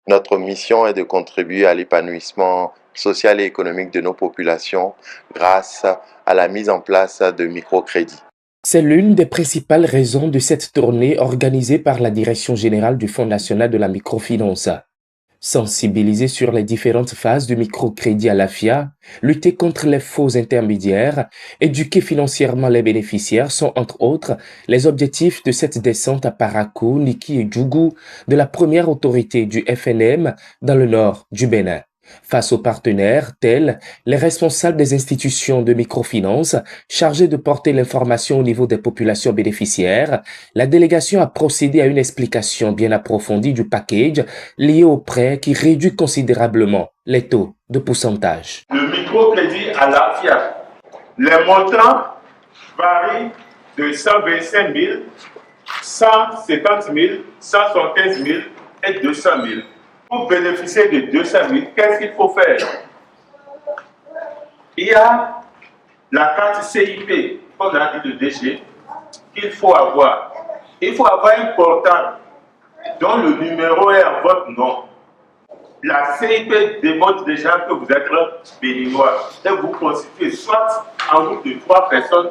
Notre mission est de contribuer à l'épanouissement social et économique de nos populations grâce à la mise en place de microcrédits. C'est l'une des principales raisons de cette tournée organisée par la Direction générale du Fonds national de la microfinance. Sensibiliser sur les différentes phases du microcrédit à la FIA, lutter contre les faux intermédiaires, éduquer financièrement les bénéficiaires sont entre autres les objectifs de cette descente à Parakou, Niki et Djougou de la première autorité du FNM dans le nord du Bénin. Face aux partenaires tels les responsables des institutions de microfinance chargés de porter l'information au niveau des populations bénéficiaires, la délégation a procédé à une explication bien approfondie du package lié au prêt qui réduit considérablement les taux de pourcentage. Le microcrédit à la FIA, les montants varient de 125 000, 170 000, 175 000 et 200 000. Pour bénéficier de 200 000, qu'est-ce qu'il faut faire? Il y a la carte CIP, comme l'a dit le DG, qu'il faut avoir. Il faut avoir un portable dont le numéro est en votre nom. La CIP démontre déjà que vous êtes béninois et vous constituez soit en groupe de 3 personnes,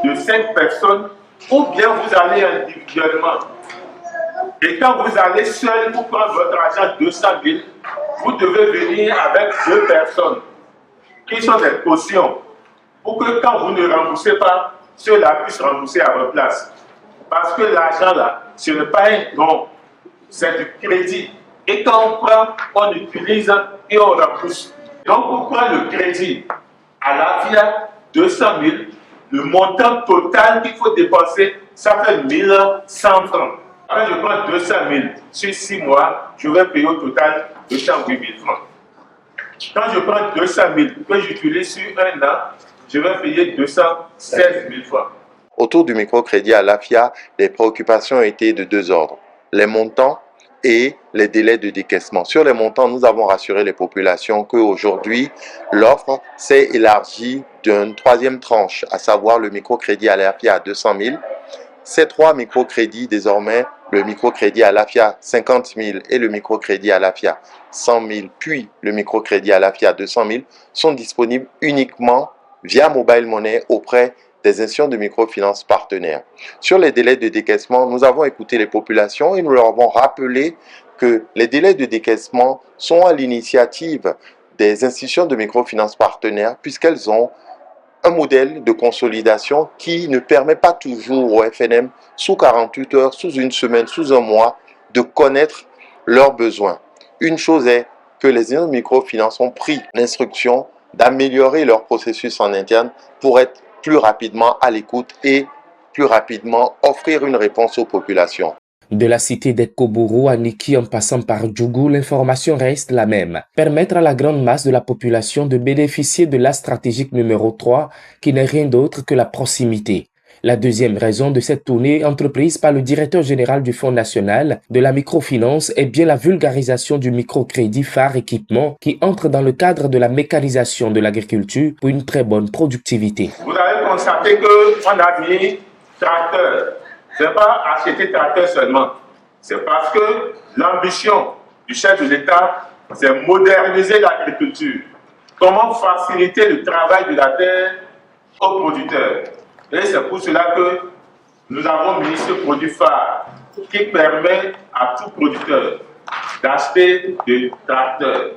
de 5 personnes, ou bien vous allez individuellement. Et quand vous allez seul pour prendre votre argent 200 000, vous devez venir avec 2 personnes qui sont des cautions pour que quand vous ne remboursez pas, ceux-là puissent rembourser à votre place. Parce que l'argent là, ce n'est pas un don, c'est du crédit. Et quand on prend, on utilise et on rembourse. Donc on prend le crédit à la FIA 200 000, le montant total qu'il faut dépenser, ça fait 1100 francs. Quand je prends 200 000 sur 6 mois, je vais payer au total 208 000 francs. Quand je prends 200 000 que j'utilise sur un an, je vais payer 216 000 francs. Autour du microcrédit à l'AFIA, les préoccupations ont été de 2 ordres. Les montants et les délais de décaissement. Sur les montants, nous avons rassuré les populations qu'aujourd'hui, l'offre s'est élargie d'une 3e tranche, à savoir le microcrédit à l'AFIA à 200 000. Ces 3 microcrédits, désormais, le microcrédit à l'AFIA 50 000 et le microcrédit à l'AFIA 100 000, puis le microcrédit à l'AFIA 200 000, sont disponibles uniquement via mobile money auprès des institutions de microfinance partenaires. Sur les délais de décaissement, nous avons écouté les populations et nous leur avons rappelé que les délais de décaissement sont à l'initiative des institutions de microfinance partenaires puisqu'elles ont un modèle de consolidation qui ne permet pas toujours au FNM, sous 48 heures, sous une semaine, sous un mois, de connaître leurs besoins. Une chose est que les institutions de microfinance ont pris l'instruction d'améliorer leur processus en interne pour être plus rapidement à l'écoute et plus rapidement offrir une réponse aux populations. De la cité des Kobourou à Niki en passant par Djougou, l'information reste la même. Permettre à la grande masse de la population de bénéficier de la stratégique numéro 3 qui n'est rien d'autre que la proximité. La deuxième raison de cette tournée entreprise par le directeur général du Fonds national de la microfinance est bien la vulgarisation du microcrédit phare équipement qui entre dans le cadre de la mécanisation de l'agriculture pour une très bonne productivité. Vous avez constaté qu'on a mis tracteur. Ce n'est pas acheter tracteur seulement. C'est parce que l'ambition du chef de l'État, c'est moderniser l'agriculture. Comment faciliter le travail de la terre aux producteurs. Et c'est pour cela que nous avons mis ce produit phare qui permet à tout producteur d'acheter des tracteurs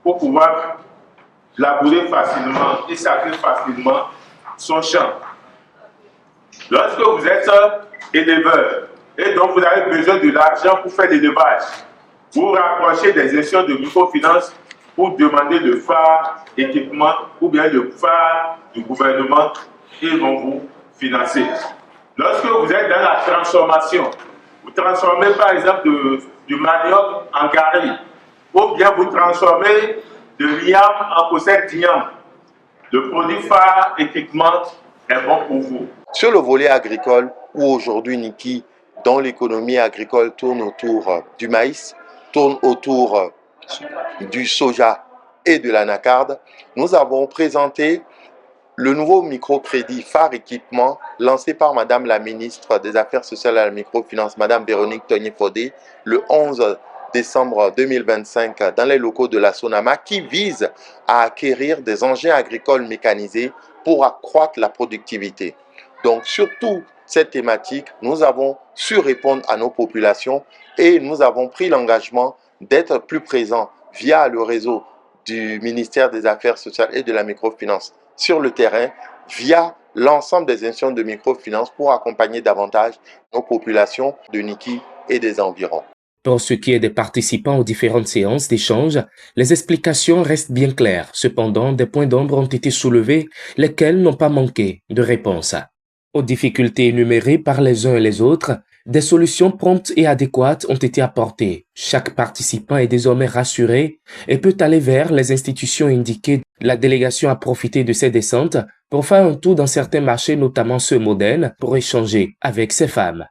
pour pouvoir labourer facilement et sacrer facilement son champ. Lorsque vous êtes éleveur et donc vous avez besoin de l'argent pour faire l'élevage, vous vous rapprochez des institutions de microfinance pour demander le phare équipement ou bien le phare du gouvernement, ils vont vous financer. Lorsque vous êtes dans la transformation, vous transformez par exemple du manioc en gari, ou bien vous transformez de l'iam en possède d'iam. Le produit phare équipement est bon pour vous. Sur le volet agricole, où aujourd'hui Niki, dont l'économie agricole tourne autour du maïs, tourne autour du soja et de l'anacarde, nous avons présenté le nouveau microcrédit phare équipement lancé par Madame la ministre des Affaires sociales et de la microfinance, Madame Véronique Tony-Fodé, le 11 décembre 2025 dans les locaux de la Sonama qui vise à acquérir des engins agricoles mécanisés pour accroître la productivité. Donc, surtout cette thématique, nous avons su répondre à nos populations et nous avons pris l'engagement d'être plus présents via le réseau du ministère des Affaires sociales et de la microfinance sur le terrain, via l'ensemble des institutions de microfinance pour accompagner davantage nos populations de Niki et des environs. Pour ce qui est des participants aux différentes séances d'échange, les explications restent bien claires. Cependant, des points d'ombre ont été soulevés, lesquels n'ont pas manqué de réponse. Aux difficultés énumérées par les uns et les autres, des solutions promptes et adéquates ont été apportées. Chaque participant est désormais rassuré et peut aller vers les institutions indiquées. La délégation a profité de ces descentes pour faire un tour dans certains marchés, notamment ceux modernes, pour échanger avec ces femmes.